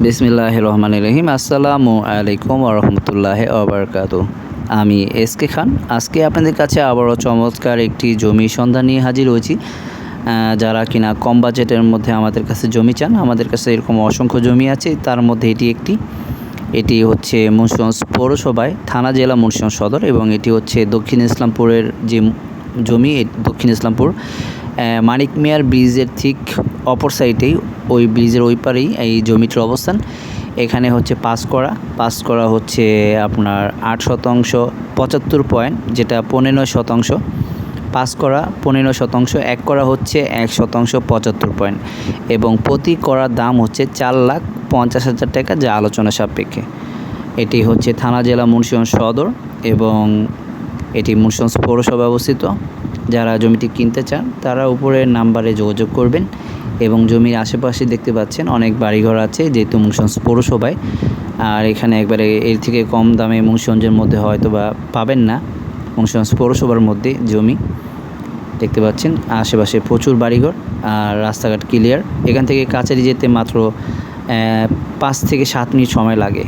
বিসমিল্লাহির রহমানির রহিম। আসসালামু আলাইকুম ওয়া রাহমাতুল্লাহি ওয়া বারাকাতুহু। আমি এসকে খান। আজকে আপনাদের কাছে আবারও চমৎকার একটি জমির সন্ধান নিয়ে হাজির হয়েছি। যারা কিনা কম বাজেটের মধ্যে আমাদের কাছে জমি চান, আমাদের কাছে এরকম অসংখ্য জমি আছে। তার মধ্যে এটি একটি। এটি হচ্ছে মুন্সিগঞ্জ পৌরসভায়, থানা জেলা মুন্সিগঞ্জ সদর, এবং এটি হচ্ছে দক্ষিণ ইসলামপুরের যে জমি, দক্ষিণ ইসলামপুর মানিক মিয়ার ব্রিজের ঠিক অপর সাইডেই, ওই ব্রিজের ওই পারেই এই জমিটির অবস্থান। এখানে হচ্ছে পাস করা হচ্ছে আপনার 8% 75 পয়েন্ট, যেটা 15%। পাস করা 15%, এক করা হচ্ছে 1% 75 পয়েন্ট, এবং প্রতি করার দাম হচ্ছে 4,50,000 টাকা, যা আলোচনা সাপেক্ষে। এটি হচ্ছে থানা জেলা মুন্সিগঞ্জ সদর, এবং এটি মুন্সিগঞ্জ পৌরসভা অবস্থিত। যারা জমিটি কিনতে চান তারা উপরের নাম্বারে যোগাযোগ করবেন। এবং জমির আশেপাশে দেখতে পাচ্ছেন অনেক বাড়িঘর আছে, যেহেতু মুন্সিগঞ্জ পৌরসভায়। আর এখানে একবারে এর থেকে কম দামে মুন্সিগঞ্জের মধ্যে হয়তো বা পাবেন না। মুন্সিগঞ্জ পৌরসভার মধ্যে জমি দেখতে পাচ্ছেন, আশেপাশে প্রচুর বাড়িঘর আর রাস্তাঘাট ক্লিয়ার। এখান থেকে কাছারি যেতে মাত্র 5 থেকে 7 মিনিট সময় লাগে।